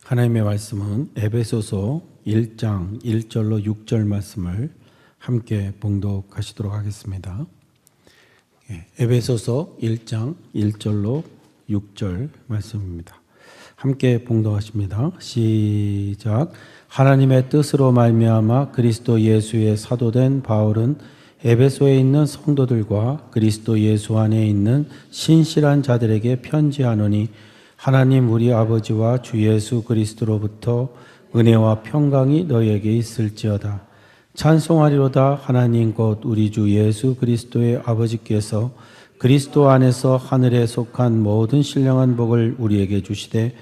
하나님의 말씀은 에베소서 1장 1절로 6절 말씀을 함께 봉독하시도록 하겠습니다. 에베소서 1장 1절로 6절 말씀입니다. 함께 봉독하십니다. 시작. 하나님의 뜻으로 말미암아 그리스도 예수의 사도된 바울은 에베소에 있는 성도들과 그리스도 예수 안에 있는 신실한 자들에게 편지하노니 하나님 우리 아버지와 주 예수 그리스도로부터 은혜와 평강이 너희에게 있을지어다. 찬송하리로다. 하나님 곧 우리 주 예수 그리스도의 아버지께서 그리스도 안에서 하늘에 속한 모든 신령한 복을 우리에게 주시되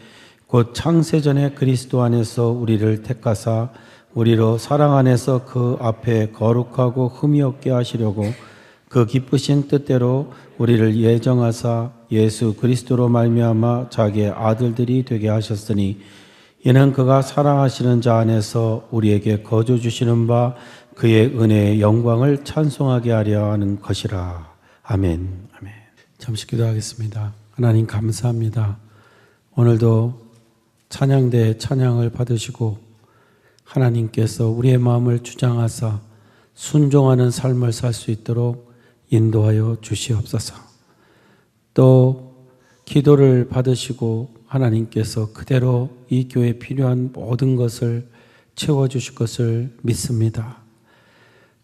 곧 창세전에 그리스도 안에서 우리를 택하사 우리로 사랑 안에서 그 앞에 거룩하고 흠이 없게 하시려고 그 기쁘신 뜻대로 우리를 예정하사 예수 그리스도로 말미암아 자기의 아들들이 되게 하셨으니 이는 그가 사랑하시는 자 안에서 우리에게 거저 주시는 바 그의 은혜의 영광을 찬송하게 하려 하는 것이라. 아멘. 아멘. 잠시 기도하겠습니다. 하나님 감사합니다. 오늘도 찬양대 찬양을 받으시고 하나님께서 우리의 마음을 주장하사 순종하는 삶을 살 수 있도록 인도하여 주시옵소서. 또 기도를 받으시고 하나님께서 그대로 이 교회에 필요한 모든 것을 채워주실 것을 믿습니다.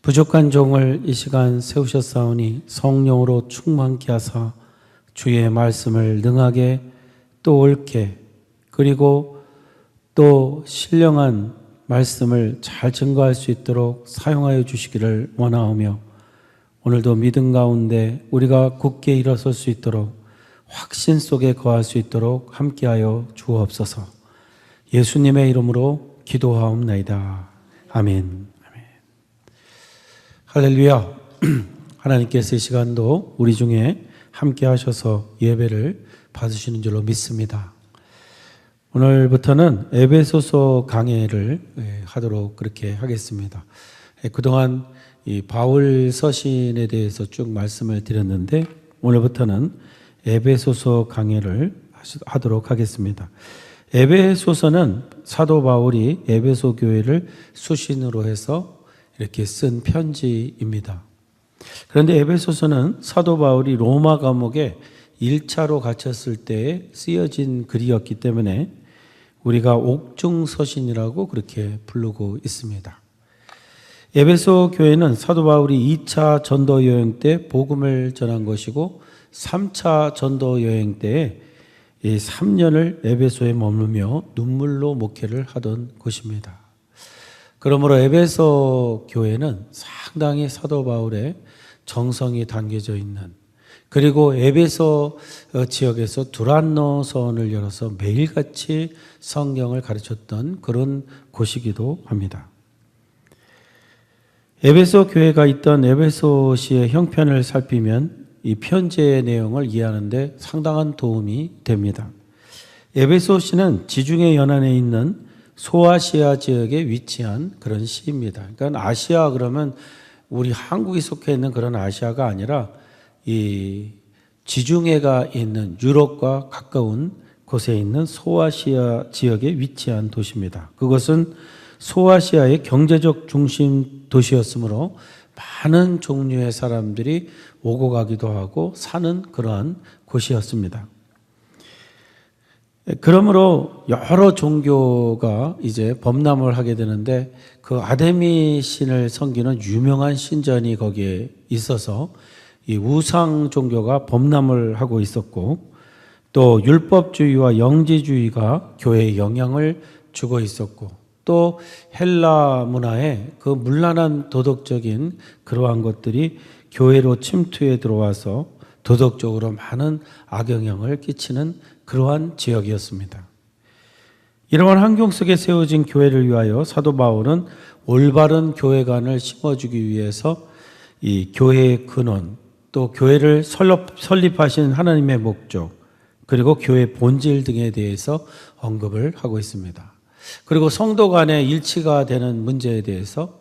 부족한 종을 이 시간 세우셨사오니 성령으로 충만케 하사 주의 말씀을 능하게 또 옳게 그리고 또 신령한 말씀을 잘 증거할 수 있도록 사용하여 주시기를 원하오며 오늘도 믿음 가운데 우리가 굳게 일어설 수 있도록 확신 속에 거할 수 있도록 함께하여 주옵소서. 예수님의 이름으로 기도하옵나이다. 아멘. 아멘. 할렐루야. 하나님께서 이 시간도 우리 중에 함께 하셔서 예배를 받으시는 줄로 믿습니다. 오늘부터는 에베소서 강해를 하도록 그렇게 하겠습니다. 그동안 이 바울 서신에 대해서 쭉 말씀을 드렸는데 오늘부터는 에베소서 강해를 하도록 하겠습니다. 에베소서는 사도 바울이 에베소 교회를 수신으로 해서 이렇게 쓴 편지입니다. 그런데 에베소서는 사도 바울이 로마 감옥에 1차로 갇혔을 때에 쓰여진 글이었기 때문에 우리가 옥중서신이라고 그렇게 부르고 있습니다. 에베소 교회는 사도 바울이 2차 전도 여행 때 복음을 전한 것이고 3차 전도 여행 때에 이 3년을 에베소에 머물며 눈물로 목회를 하던 곳입니다. 그러므로 에베소 교회는 상당히 사도 바울의 정성이 담겨져 있는 그리고 에베소 지역에서 두란노서원을 열어서 매일같이 성경을 가르쳤던 그런 곳이기도 합니다. 에베소 교회가 있던 에베소시의 형편을 살피면 이 편지의 내용을 이해하는 데 상당한 도움이 됩니다. 에베소시는 지중해 연안에 있는 소아시아 지역에 위치한 그런 시입니다. 그러니까 아시아 그러면 우리 한국이 속해 있는 그런 아시아가 아니라 이 지중해가 있는 유럽과 가까운 곳에 있는 소아시아 지역에 위치한 도시입니다. 그것은 소아시아의 경제적 중심 도시였으므로 많은 종류의 사람들이 오고 가기도 하고 사는 그러한 곳이었습니다. 그러므로 여러 종교가 이제 범람을 하게 되는데 그 아데미 신을 섬기는 유명한 신전이 거기에 있어서 이 우상 종교가 범람을 하고 있었고 또 율법주의와 영지주의가 교회에 영향을 주고 있었고 또 헬라 문화에 그 문란한 도덕적인 그러한 것들이 교회로 침투해 들어와서 도덕적으로 많은 악영향을 끼치는 그러한 지역이었습니다. 이러한 환경 속에 세워진 교회를 위하여 사도 바울은 올바른 교회관을 심어주기 위해서 이 교회의 근원 또 교회를 설립하신 하나님의 목적 그리고 교회 본질 등에 대해서 언급을 하고 있습니다. 그리고 성도 간의 일치가 되는 문제에 대해서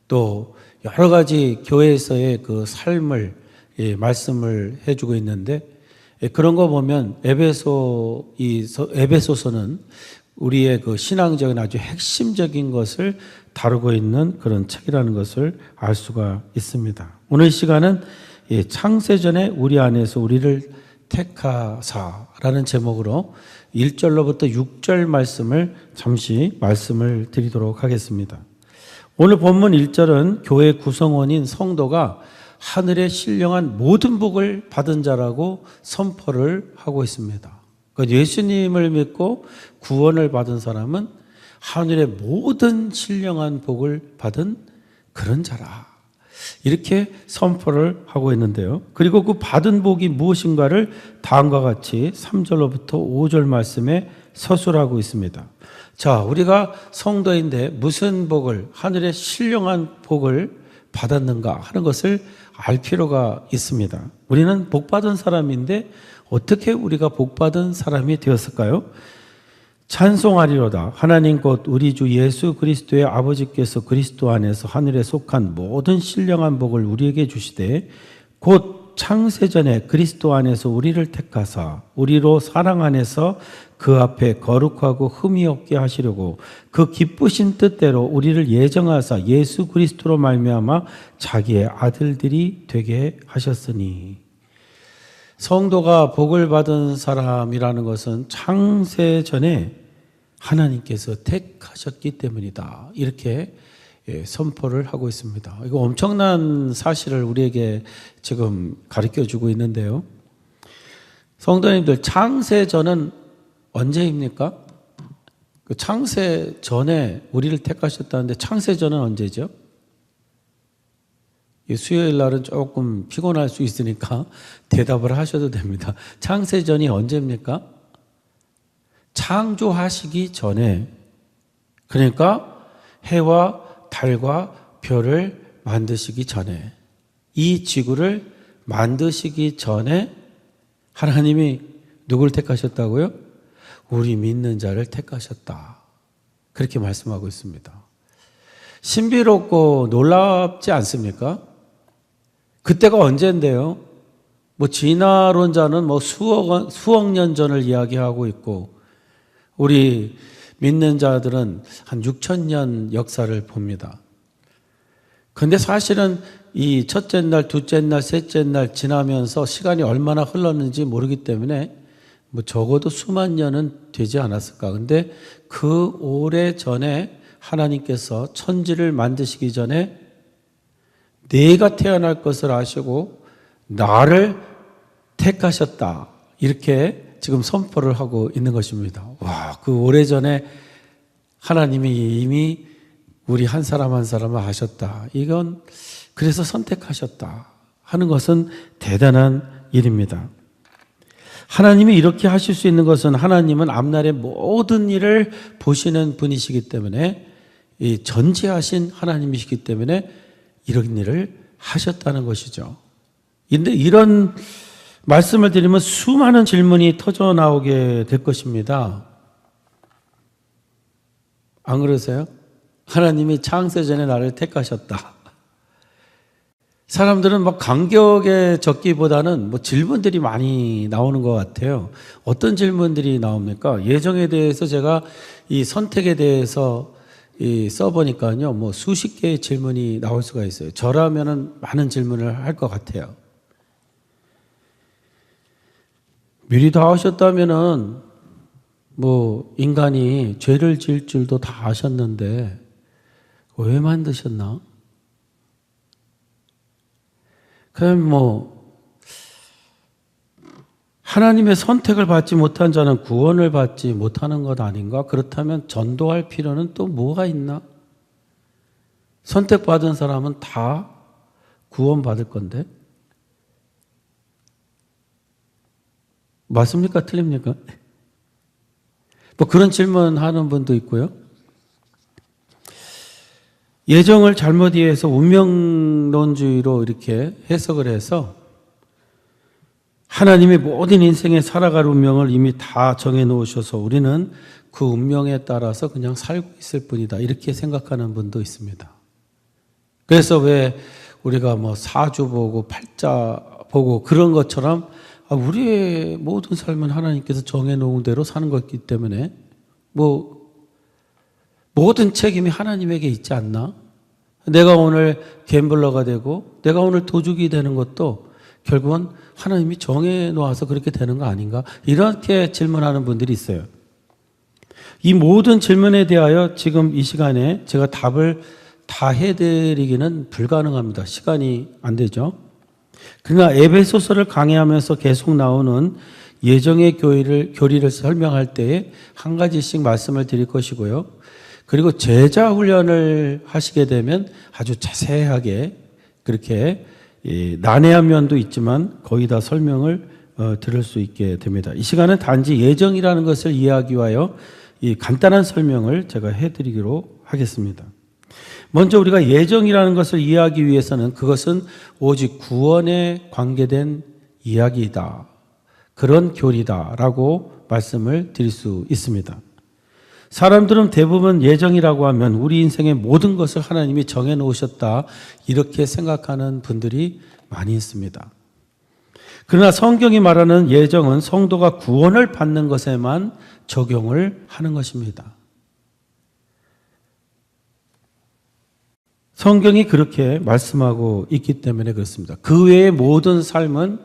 또 여러 가지 교회에서의 그 삶을 말씀을 해주고 있는데 그런 거 보면 에베소서는 우리의 그 신앙적인 아주 핵심적인 것을 다루고 있는 그런 책이라는 것을 알 수가 있습니다. 오늘 시간은 창세전에 우리 안에서 우리를 택하사라는 제목으로 1절로부터 6절 말씀을 잠시 말씀을 드리도록 하겠습니다. 오늘 본문 1절은 교회 구성원인 성도가 하늘의 신령한 모든 복을 받은 자라고 선포를 하고 있습니다. 그러니까 예수님을 믿고 구원을 받은 사람은 하늘의 모든 신령한 복을 받은 그런 자라. 이렇게 선포를 하고 있는데요. 그리고 그 받은 복이 무엇인가를 다음과 같이 3절로부터 5절 말씀에 서술하고 있습니다. 자, 우리가 성도인데 무슨 복을, 하늘의 신령한 복을 받았는가 하는 것을 알 필요가 있습니다. 우리는 복받은 사람인데 어떻게 우리가 복받은 사람이 되었을까요? 찬송하리로다. 하나님 곧 우리 주 예수 그리스도의 아버지께서 그리스도 안에서 하늘에 속한 모든 신령한 복을 우리에게 주시되 곧 창세전에 그리스도 안에서 우리를 택하사 우리로 사랑 안에서 그 앞에 거룩하고 흠이 없게 하시려고 그 기쁘신 뜻대로 우리를 예정하사 예수 그리스도로 말미암아 자기의 아들들이 되게 하셨으니. 성도가 복을 받은 사람이라는 것은 창세전에 하나님께서 택하셨기 때문이다. 이렇게 선포를 하고 있습니다. 이거 엄청난 사실을 우리에게 지금 가르쳐 주고 있는데요. 성도님들, 창세전은 언제입니까? 그 창세전에 우리를 택하셨다는데 창세전은 언제죠? 수요일 날은 조금 피곤할 수 있으니까 대답을 하셔도 됩니다. 창세전이 언제입니까? 창조하시기 전에, 그러니까 해와 달과 별을 만드시기 전에, 이 지구를 만드시기 전에 하나님이 누굴 택하셨다고요? 우리 믿는 자를 택하셨다. 그렇게 말씀하고 있습니다. 신비롭고 놀랍지 않습니까? 그때가 언제인데요? 진화론자는 수억 년 전을 이야기하고 있고, 우리 믿는 자들은 한 6,000년 역사를 봅니다. 그런데 사실은 이 첫째 날, 둘째 날, 셋째 날 지나면서 시간이 얼마나 흘렀는지 모르기 때문에 적어도 수만 년은 되지 않았을까. 근데 그 오래 전에 하나님께서 천지를 만드시기 전에 내가 태어날 것을 아시고 나를 택하셨다. 이렇게 지금 선포를 하고 있는 것입니다. 와, 그 오래전에 하나님이 이미 우리 한 사람 한 사람을 아셨다. 이건 그래서 선택하셨다 하는 것은 대단한 일입니다. 하나님이 이렇게 하실 수 있는 것은 하나님은 앞날의 모든 일을 보시는 분이시기 때문에, 이 전지하신 하나님이시기 때문에 이런 일을 하셨다는 것이죠. 그런데 이런 말씀을 드리면 수많은 질문이 터져 나오게 될 것입니다. 안 그러세요? 하나님이 창세전에 나를 택하셨다. 사람들은 간격에 적기보다는 질문들이 많이 나오는 것 같아요. 어떤 질문들이 나옵니까? 예정에 대해서 제가 이 선택에 대해서 써보니까요, 수십 개의 질문이 나올 수가 있어요. 저라면은 많은 질문을 할 것 같아요. 미리 다 아셨다면은 인간이 죄를 지을 줄도 다 아셨는데 왜 만드셨나? 그럼 하나님의 선택을 받지 못한 자는 구원을 받지 못하는 것 아닌가? 그렇다면 전도할 필요는 또 뭐가 있나? 선택받은 사람은 다 구원받을 건데? 맞습니까? 틀립니까? 그런 질문 하는 분도 있고요. 예정을 잘못 이해해서 운명론주의로 이렇게 해석을 해서 하나님이 모든 인생에 살아갈 운명을 이미 다 정해놓으셔서 우리는 그 운명에 따라서 그냥 살고 있을 뿐이다. 이렇게 생각하는 분도 있습니다. 그래서 왜 우리가 사주 보고 팔자 보고 그런 것처럼 우리의 모든 삶은 하나님께서 정해놓은 대로 사는 것이기 때문에 모든 책임이 하나님에게 있지 않나? 내가 오늘 갬블러가 되고 내가 오늘 도둑이 되는 것도 결국은 하나님이 정해 놓아서 그렇게 되는 거 아닌가? 이렇게 질문하는 분들이 있어요. 이 모든 질문에 대하여 지금 이 시간에 제가 답을 다 해드리기는 불가능합니다. 시간이 안 되죠. 그러나 에베소서를 강의하면서 계속 나오는 예정의 교리를 설명할 때에 한 가지씩 말씀을 드릴 것이고요. 그리고 제자 훈련을 하시게 되면 아주 자세하게 그렇게 난해한 면도 있지만 거의 다 설명을 들을 수 있게 됩니다. 이 시간은 단지 예정이라는 것을 이해하기 위하여 이 간단한 설명을 제가 해드리기로 하겠습니다. 먼저 우리가 예정이라는 것을 이해하기 위해서는 그것은 오직 구원에 관계된 이야기이다. 그런 교리다라고 말씀을 드릴 수 있습니다. 사람들은 대부분 예정이라고 하면 우리 인생의 모든 것을 하나님이 정해 놓으셨다. 이렇게 생각하는 분들이 많이 있습니다. 그러나 성경이 말하는 예정은 성도가 구원을 받는 것에만 적용을 하는 것입니다. 성경이 그렇게 말씀하고 있기 때문에 그렇습니다. 그 외의 모든 삶은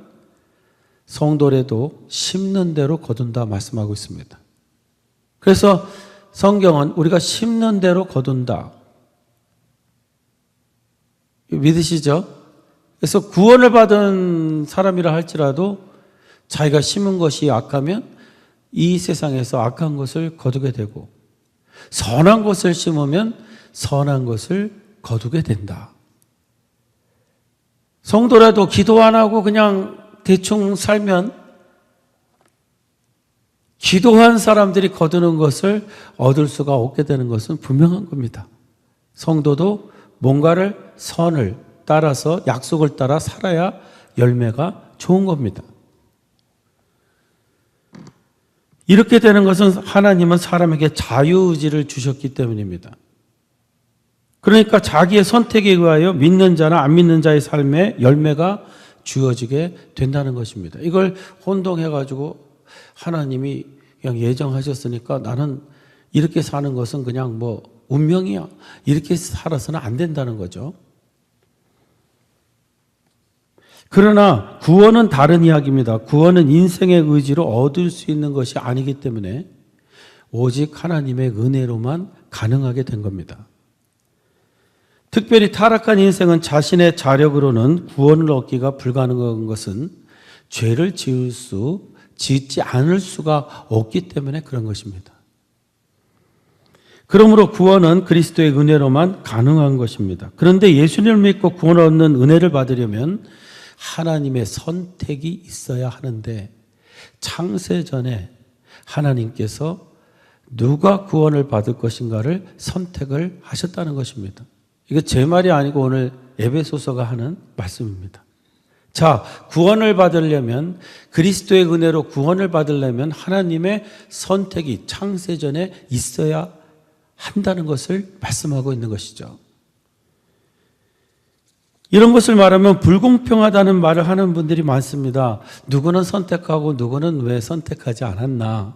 성도라도 심는 대로 거둔다 말씀하고 있습니다. 그래서 성경은 우리가 심는 대로 거둔다. 믿으시죠? 그래서 구원을 받은 사람이라 할지라도 자기가 심은 것이 악하면 이 세상에서 악한 것을 거두게 되고 선한 것을 심으면 선한 것을 거두게 된다. 성도라도 기도 안 하고 그냥 대충 살면 기도한 사람들이 거두는 것을 얻을 수가 없게 되는 것은 분명한 겁니다. 성도도 뭔가를 선을 따라서 약속을 따라 살아야 열매가 좋은 겁니다. 이렇게 되는 것은 하나님은 사람에게 자유의지를 주셨기 때문입니다. 그러니까 자기의 선택에 의하여 믿는 자나 안 믿는 자의 삶에 열매가 주어지게 된다는 것입니다. 이걸 혼동해가지고 하나님이 그냥 예정하셨으니까 나는 이렇게 사는 것은 그냥 운명이야. 이렇게 살아서는 안 된다는 거죠. 그러나 구원은 다른 이야기입니다. 구원은 인생의 의지로 얻을 수 있는 것이 아니기 때문에 오직 하나님의 은혜로만 가능하게 된 겁니다. 특별히 타락한 인생은 자신의 자력으로는 구원을 얻기가 불가능한 것은 죄를 짓지 않을 수가 없기 때문에 그런 것입니다. 그러므로 구원은 그리스도의 은혜로만 가능한 것입니다. 그런데 예수님을 믿고 구원을 얻는 은혜를 받으려면 하나님의 선택이 있어야 하는데 창세전에 하나님께서 누가 구원을 받을 것인가를 선택을 하셨다는 것입니다. 이거 제 말이 아니고 오늘 에베소서가 하는 말씀입니다. 자, 구원을 받으려면 그리스도의 은혜로 구원을 받으려면 하나님의 선택이 창세전에 있어야 한다는 것을 말씀하고 있는 것이죠. 이런 것을 말하면 불공평하다는 말을 하는 분들이 많습니다. 누구는 선택하고 누구는 왜 선택하지 않았나?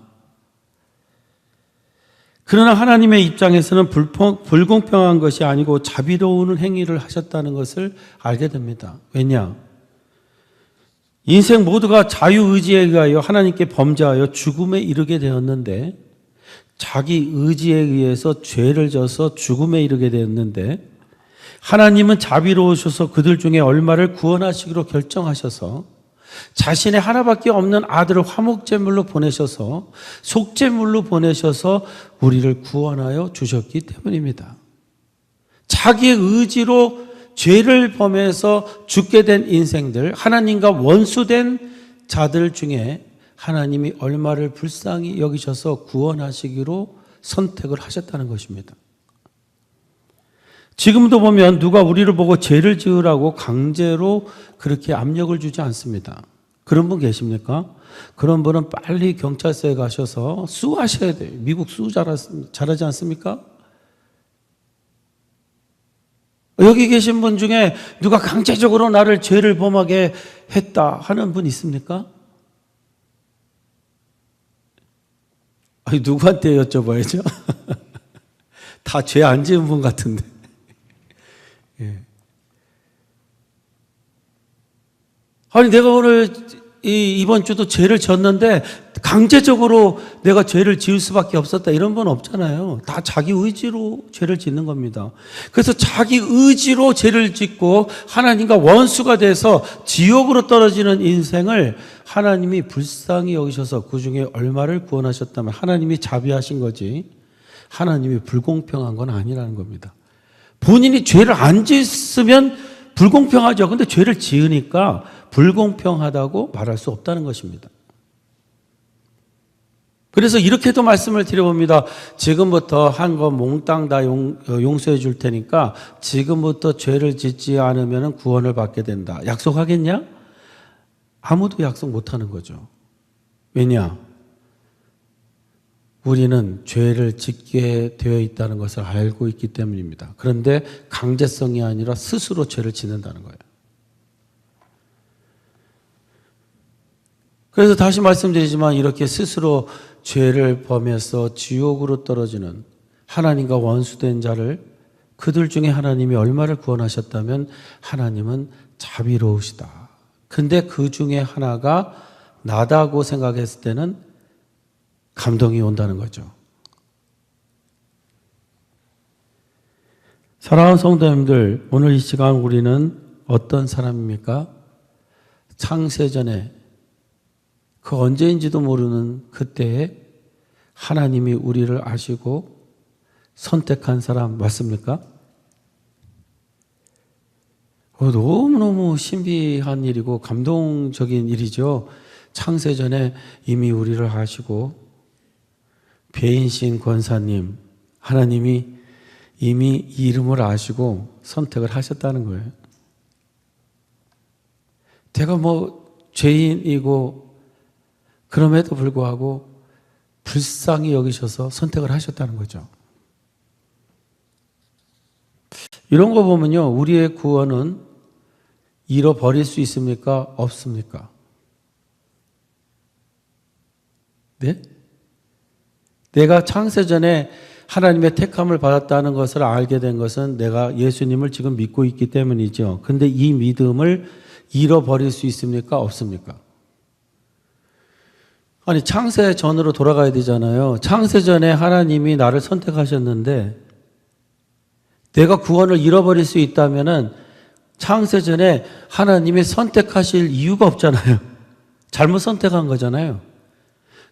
그러나 하나님의 입장에서는 불공평한 것이 아니고 자비로운 행위를 하셨다는 것을 알게 됩니다. 왜냐? 인생 모두가 자유의지에 의하여 하나님께 범죄하여 죽음에 이르게 되었는데 자기 의지에 의해서 죄를 져서 죽음에 이르게 되었는데 하나님은 자비로우셔서 그들 중에 얼마를 구원하시기로 결정하셔서 자신의 하나밖에 없는 아들을 화목제물로 보내셔서 속제물로 보내셔서 우리를 구원하여 주셨기 때문입니다. 자기의 의지로 죄를 범해서 죽게 된 인생들, 하나님과 원수된 자들 중에 하나님이 얼마를 불쌍히 여기셔서 구원하시기로 선택을 하셨다는 것입니다. 지금도 보면 누가 우리를 보고 죄를 지으라고 강제로 그렇게 압력을 주지 않습니다. 그런 분 계십니까? 그런 분은 빨리 경찰서에 가셔서 수하셔야 돼요. 미국 수 잘하지 않습니까? 여기 계신 분 중에 누가 강제적으로 나를 죄를 범하게 했다 하는 분 있습니까? 아니, 누구한테 여쭤봐야죠? 다 죄 안 지은 분 같은데. 예. 아니, 내가 오늘 이번 주도 죄를 졌는데 강제적으로 내가 죄를 지을 수밖에 없었다, 이런 분 없잖아요. 다 자기 의지로 죄를 짓는 겁니다. 그래서 자기 의지로 죄를 짓고 하나님과 원수가 돼서 지옥으로 떨어지는 인생을 하나님이 불쌍히 여기셔서 그중에 얼마를 구원하셨다면 하나님이 자비하신 거지, 하나님이 불공평한 건 아니라는 겁니다. 본인이 죄를 안 짓으면 불공평하죠. 근데 죄를 지으니까 불공평하다고 말할 수 없다는 것입니다. 그래서 이렇게도 말씀을 드려봅니다. 지금부터 한 거 몽땅 다 용서해 줄 테니까 지금부터 죄를 짓지 않으면 구원을 받게 된다. 약속하겠냐? 아무도 약속 못 하는 거죠. 왜냐? 우리는 죄를 짓게 되어 있다는 것을 알고 있기 때문입니다. 그런데 강제성이 아니라 스스로 죄를 짓는다는 거예요. 그래서 다시 말씀드리지만 이렇게 스스로 죄를 범해서 지옥으로 떨어지는 하나님과 원수된 자를, 그들 중에 하나님이 얼마를 구원하셨다면 하나님은 자비로우시다. 근데 그 중에 하나가 나다고 생각했을 때는 감동이 온다는 거죠. 사랑하는 성도님들, 오늘 이 시간 우리는 어떤 사람입니까? 창세전에 그 언제인지도 모르는 그때에 하나님이 우리를 아시고 선택한 사람 맞습니까? 너무너무 신비한 일이고 감동적인 일이죠. 창세전에 이미 우리를 아시고 배인신 권사님, 하나님이 이미 이름을 아시고 선택을 하셨다는 거예요. 제가 죄인이고 그럼에도 불구하고 불쌍히 여기셔서 선택을 하셨다는 거죠. 이런 거 보면요, 우리의 구원은 잃어버릴 수 있습니까? 없습니까? 네? 내가 창세전에 하나님의 택함을 받았다는 것을 알게 된 것은 내가 예수님을 지금 믿고 있기 때문이죠. 근데 이 믿음을 잃어버릴 수 있습니까? 없습니까? 아니, 창세 전으로 돌아가야 되잖아요. 창세 전에 하나님이 나를 선택하셨는데 내가 구원을 잃어버릴 수 있다면은 창세 전에 하나님이 선택하실 이유가 없잖아요. 잘못 선택한 거잖아요.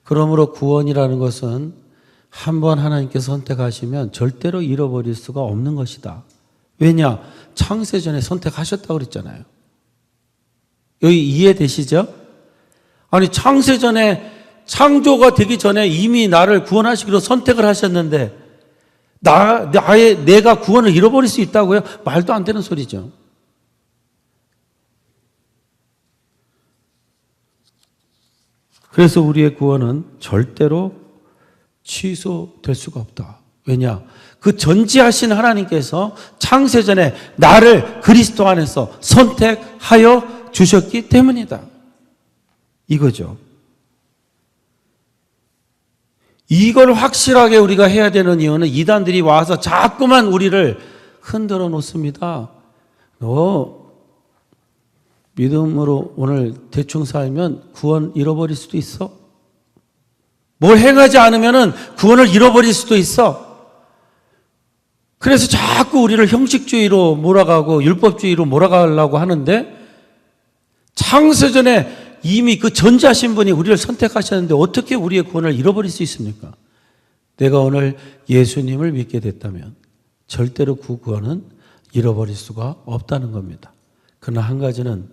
그러므로 구원이라는 것은 한번 하나님께서 선택하시면 절대로 잃어버릴 수가 없는 것이다. 왜냐? 창세 전에 선택하셨다고 그랬잖아요. 여기 이해되시죠? 아니, 창세 전에 창조가 되기 전에 이미 나를 구원하시기로 선택을 하셨는데 내가 구원을 잃어버릴 수 있다고요? 말도 안 되는 소리죠. 그래서 우리의 구원은 절대로 취소될 수가 없다. 왜냐? 그 전지하신 하나님께서 창세전에 나를 그리스도 안에서 선택하여 주셨기 때문이다. 이거죠. 이걸 확실하게 우리가 해야 되는 이유는 이단들이 와서 자꾸만 우리를 흔들어 놓습니다. 너 믿음으로 오늘 대충 살면 구원 잃어버릴 수도 있어. 뭘 행하지 않으면 구원을 잃어버릴 수도 있어. 그래서 자꾸 우리를 형식주의로 몰아가고 율법주의로 몰아가려고 하는데 창세전에 이미 그 전지하신 분이 우리를 선택하셨는데 어떻게 우리의 구원을 잃어버릴 수 있습니까? 내가 오늘 예수님을 믿게 됐다면 절대로 그 구원은 잃어버릴 수가 없다는 겁니다. 그러나 한 가지는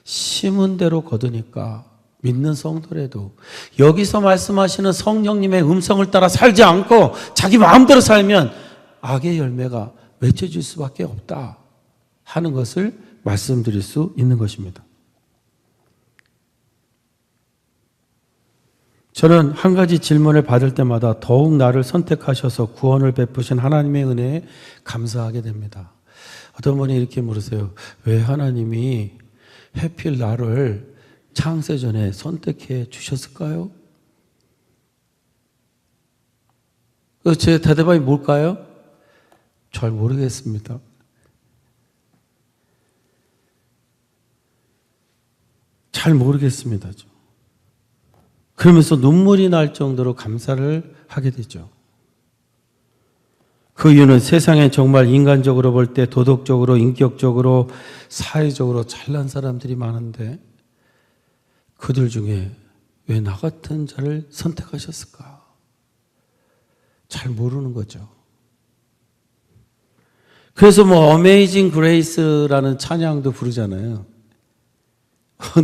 심은 대로 거두니까 믿는 성도라도 여기서 말씀하시는 성령님의 음성을 따라 살지 않고 자기 마음대로 살면 악의 열매가 맺혀질 수밖에 없다 하는 것을 말씀드릴 수 있는 것입니다. 저는 한 가지 질문을 받을 때마다 더욱 나를 선택하셔서 구원을 베푸신 하나님의 은혜에 감사하게 됩니다. 어떤 분이 이렇게 물으세요. 왜 하나님이 해필 나를 창세전에 선택해 주셨을까요? 제 대답이 뭘까요? 잘 모르겠습니다. 잘 모르겠습니다. 그러면서 눈물이 날 정도로 감사를 하게 되죠. 그 이유는 세상에 정말 인간적으로 볼 때 도덕적으로, 인격적으로, 사회적으로 잘난 사람들이 많은데 그들 중에 왜 나 같은 자를 선택하셨을까? 잘 모르는 거죠. 그래서 Amazing Grace라는 찬양도 부르잖아요.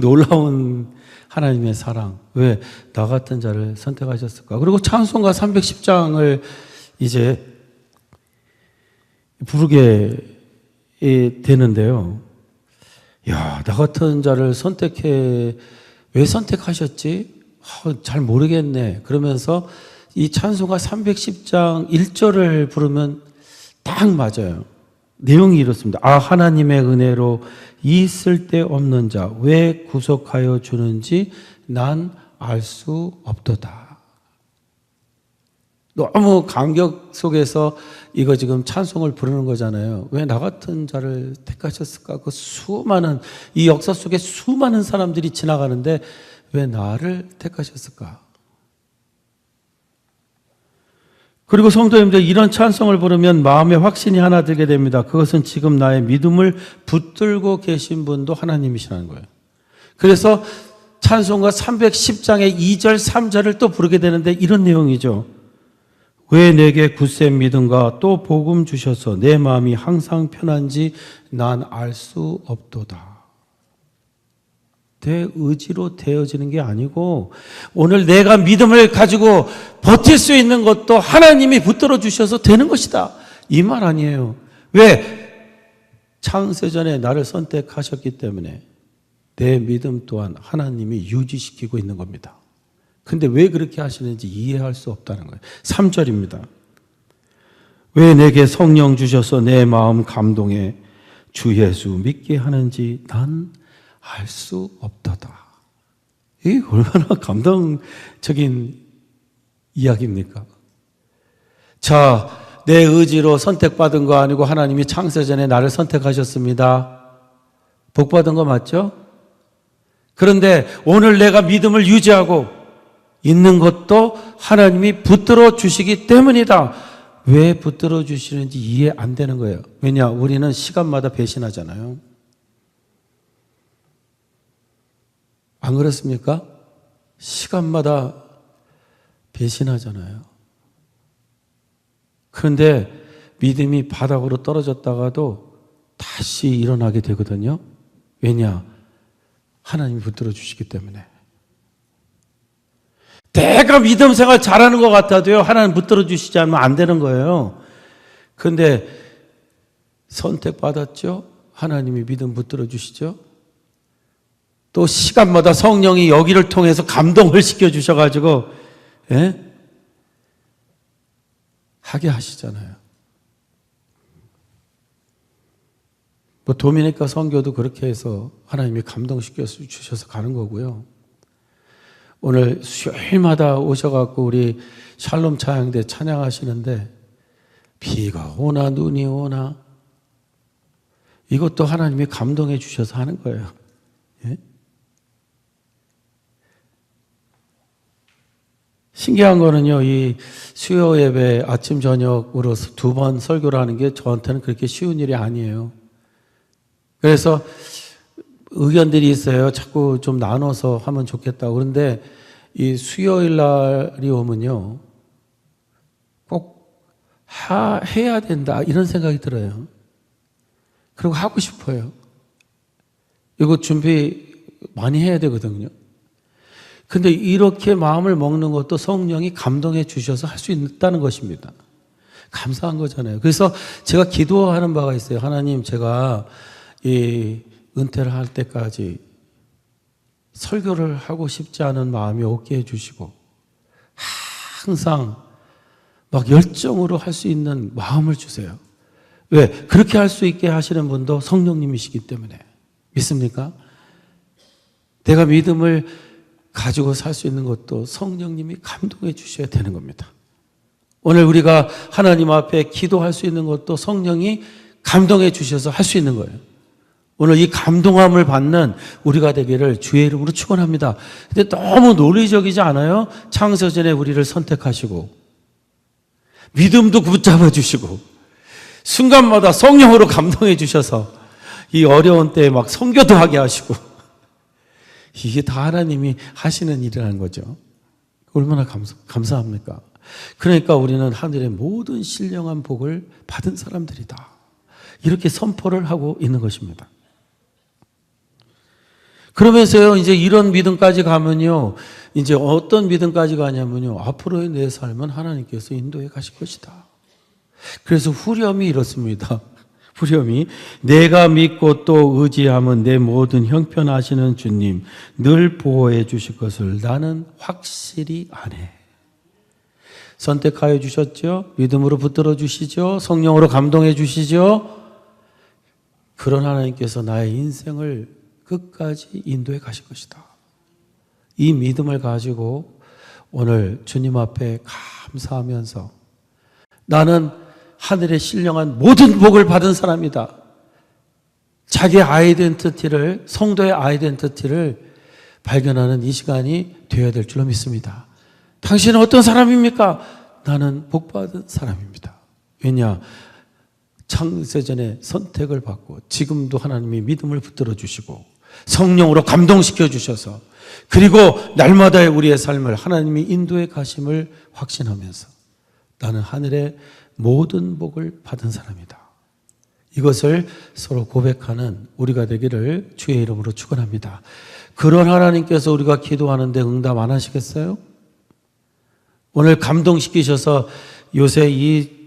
놀라운 하나님의 사랑. 왜 나 같은 자를 선택하셨을까? 그리고 찬송가 310장을 이제 부르게 되는데요. 야, 나 같은 자를 왜 선택하셨지? 잘 모르겠네. 그러면서 이 찬송가 310장 1절을 부르면 딱 맞아요. 내용이 이렇습니다. 하나님의 은혜로 이 쓸데없는 자 왜 구속하여 주는지 난 알 수 없도다. 너무 감격 속에서 이거 지금 찬송을 부르는 거잖아요. 왜 나 같은 자를 택하셨을까? 이 역사 속에 수많은 사람들이 지나가는데 왜 나를 택하셨을까? 그리고 성도님들, 이런 찬송을 부르면 마음에 확신이 하나 들게 됩니다. 그것은 지금 나의 믿음을 붙들고 계신 분도 하나님이시라는 거예요. 그래서 찬송가 310장의 2절, 3절을 또 부르게 되는데 이런 내용이죠. 왜 내게 굳세 믿음과 또 복음 주셔서 내 마음이 항상 편한지 난 알 수 없도다. 내 의지로 되어지는 게 아니고 오늘 내가 믿음을 가지고 버틸 수 있는 것도 하나님이 붙들어 주셔서 되는 것이다. 이 말 아니에요. 왜? 창세전에 나를 선택하셨기 때문에 내 믿음 또한 하나님이 유지시키고 있는 겁니다. 근데 왜 그렇게 하시는지 이해할 수 없다는 거예요. 3절입니다. 왜 내게 성령 주셔서 내 마음 감동해 주 예수 믿게 하는지 난 알 수 없도다. 이게 얼마나 감동적인 이야기입니까? 자, 내 의지로 선택받은 거 아니고 하나님이 창세전에 나를 선택하셨습니다. 복받은 거 맞죠? 그런데 오늘 내가 믿음을 유지하고 있는 것도 하나님이 붙들어 주시기 때문이다. 왜 붙들어 주시는지 이해 안 되는 거예요. 왜냐? 우리는 시간마다 배신하잖아요. 안 그렇습니까? 시간마다 배신하잖아요. 그런데 믿음이 바닥으로 떨어졌다가도 다시 일어나게 되거든요. 왜냐? 하나님이 붙들어 주시기 때문에. 내가 믿음 생활 잘하는 것 같아도요, 하나님 붙들어 주시지 않으면 안 되는 거예요. 그런데 선택받았죠? 하나님이 믿음 붙들어 주시죠? 또 시간마다 성령이 여기를 통해서 감동을 시켜주셔가지고, 하게 하시잖아요. 도미니카 선교도 그렇게 해서 하나님이 감동시켜 주셔서 가는 거고요. 오늘 수요일마다 오셔갖고 우리 샬롬 찬양대 찬양하시는데 비가 오나 눈이 오나 이것도 하나님이 감동해 주셔서 하는 거예요. 신기한 거는요, 이 수요 예배 아침 저녁으로 2번 설교를 하는 게 저한테는 그렇게 쉬운 일이 아니에요. 그래서 의견들이 있어요. 자꾸 좀 나눠서 하면 좋겠다고. 그런데 이 수요일 날이 오면요, 꼭 해야 된다 이런 생각이 들어요. 그리고 하고 싶어요. 이거 준비 많이 해야 되거든요. 근데 이렇게 마음을 먹는 것도 성령이 감동해 주셔서 할 수 있다는 것입니다. 감사한 거잖아요. 그래서 제가 기도하는 바가 있어요. 하나님, 제가 이 은퇴를 할 때까지 설교를 하고 싶지 않은 마음이 없게 해주시고 항상 막 열정으로 할 수 있는 마음을 주세요. 왜? 그렇게 할 수 있게 하시는 분도 성령님이시기 때문에. 믿습니까? 내가 믿음을 가지고 살 수 있는 것도 성령님이 감동해 주셔야 되는 겁니다. 오늘 우리가 하나님 앞에 기도할 수 있는 것도 성령이 감동해 주셔서 할 수 있는 거예요. 오늘 이 감동함을 받는 우리가 되기를 주의 이름으로 축원합니다. 근데 너무 논리적이지 않아요? 창세전에 우리를 선택하시고 믿음도 붙잡아 주시고 순간마다 성령으로 감동해 주셔서 이 어려운 때에 막 선교도 하게 하시고 이게 다 하나님이 하시는 일이라는 거죠. 얼마나 감사합니까? 그러니까 우리는 하늘의 모든 신령한 복을 받은 사람들이다. 이렇게 선포를 하고 있는 것입니다. 그러면서요, 이제 이런 믿음까지 가면요, 이제 어떤 믿음까지 가냐면요, 앞으로의 내 삶은 하나님께서 인도해 가실 것이다. 그래서 후렴이 이렇습니다. 후렴이 내가 믿고 또 의지함은 내 모든 형편하시는 주님 늘 보호해 주실 것을 나는 확실히 아네. 선택하여 주셨죠? 믿음으로 붙들어 주시죠? 성령으로 감동해 주시죠? 그런 하나님께서 나의 인생을 끝까지 인도해 가실 것이다. 이 믿음을 가지고 오늘 주님 앞에 감사하면서 나는 하늘의 신령한 모든 복을 받은 사람이다. 자기의 아이덴티티를, 성도의 아이덴티티를 발견하는 이 시간이 되어야 될 줄로 믿습니다. 당신은 어떤 사람입니까? 나는 복받은 사람입니다. 왜냐? 창세전에 선택을 받고 지금도 하나님이 믿음을 붙들어 주시고 성령으로 감동시켜 주셔서 그리고 날마다의 우리의 삶을 하나님이 인도해 가심을 확신하면서 나는 하늘의 모든 복을 받은 사람이다. 이것을 서로 고백하는 우리가 되기를 주의 이름으로 축원합니다. 그런 하나님께서 우리가 기도하는데 응답 안 하시겠어요? 오늘 감동시키셔서 요새 이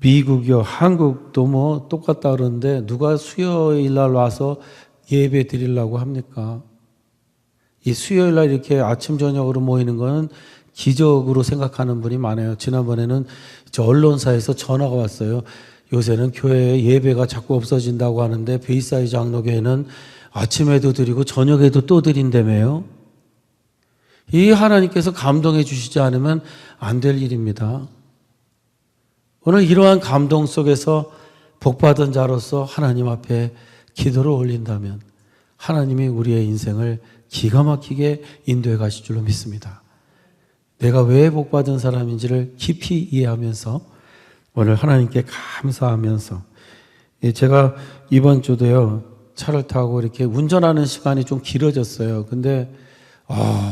미국이요, 한국도 뭐 똑같다 그러는데 누가 수요일 날 와서 예배 드리려고 합니까? 이 수요일 날 이렇게 아침 저녁으로 모이는 거는 기적으로 생각하는 분이 많아요. 지난번에는 저 언론사에서 전화가 왔어요. 요새는 교회에 예배가 자꾸 없어진다고 하는데 베이사이 장로교회는 아침에도 드리고 저녁에도 또 드린다며요. 이 하나님께서 감동해 주시지 않으면 안 될 일입니다. 오늘 이러한 감동 속에서 복받은 자로서 하나님 앞에 기도를 올린다면 하나님이 우리의 인생을 기가 막히게 인도해 가실 줄로 믿습니다. 내가 왜 복받은 사람인지를 깊이 이해하면서 오늘 하나님께 감사하면서 제가 이번 주도요 차를 타고 이렇게 운전하는 시간이 좀 길어졌어요. 근데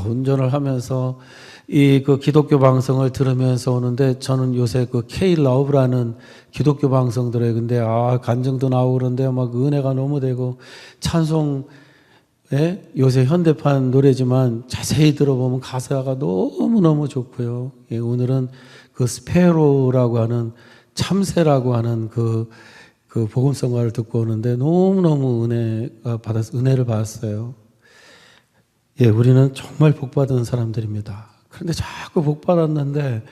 운전을 하면서 그 기독교 방송을 들으면서 오는데 저는 요새 그 K-러브라는 기독교 방송 들어요. 근데 간증도 나오고 그런데 막 은혜가 너무 되고 찬송에 요새 현대판 노래지만 자세히 들어보면 가사가 너무너무 좋고요. 오늘은 그 스페로라고 하는 참새라고 하는 그 복음성가를 듣고 오는데 너무너무 은혜를 받았어요. 우리는 정말 복받은 사람들입니다. 그런데 자꾸 복받았는데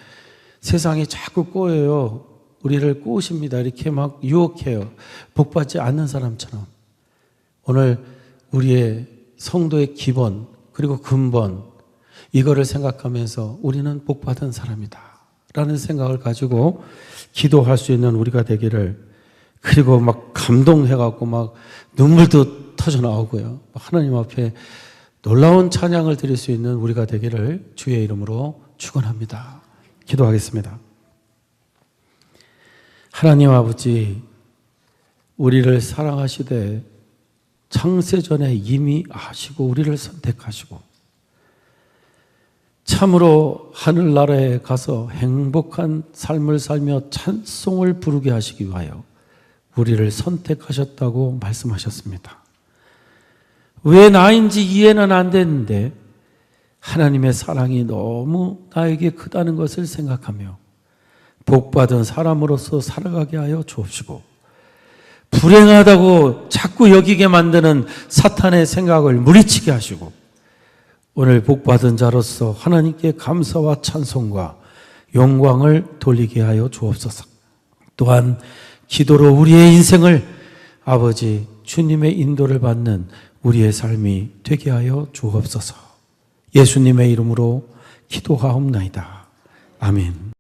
세상이 자꾸 꼬여요. 우리를 꼬십니다. 이렇게 막 유혹해요. 복받지 않는 사람처럼. 오늘 우리의 성도의 기본 그리고 근본 이거를 생각하면서 우리는 복받은 사람이다 라는 생각을 가지고 기도할 수 있는 우리가 되기를 그리고 막 감동해갖고 막 눈물도 터져 나오고요. 하나님 앞에 놀라운 찬양을 드릴 수 있는 우리가 되기를 주의 이름으로 축원합니다. 기도하겠습니다. 하나님 아버지, 우리를 사랑하시되 창세전에 이미 아시고 우리를 선택하시고 참으로 하늘나라에 가서 행복한 삶을 살며 찬송을 부르게 하시기 위하여 우리를 선택하셨다고 말씀하셨습니다. 왜 나인지 이해는 안 됐는데 하나님의 사랑이 너무 나에게 크다는 것을 생각하며 복받은 사람으로서 살아가게 하여 주옵시고 불행하다고 자꾸 여기게 만드는 사탄의 생각을 물리치게 하시고 오늘 복받은 자로서 하나님께 감사와 찬송과 영광을 돌리게 하여 주옵소서. 또한 기도로 우리의 인생을 아버지 주님의 인도를 받는 우리의 삶이 되게 하여 주옵소서. 예수님의 이름으로 기도하옵나이다. 아멘.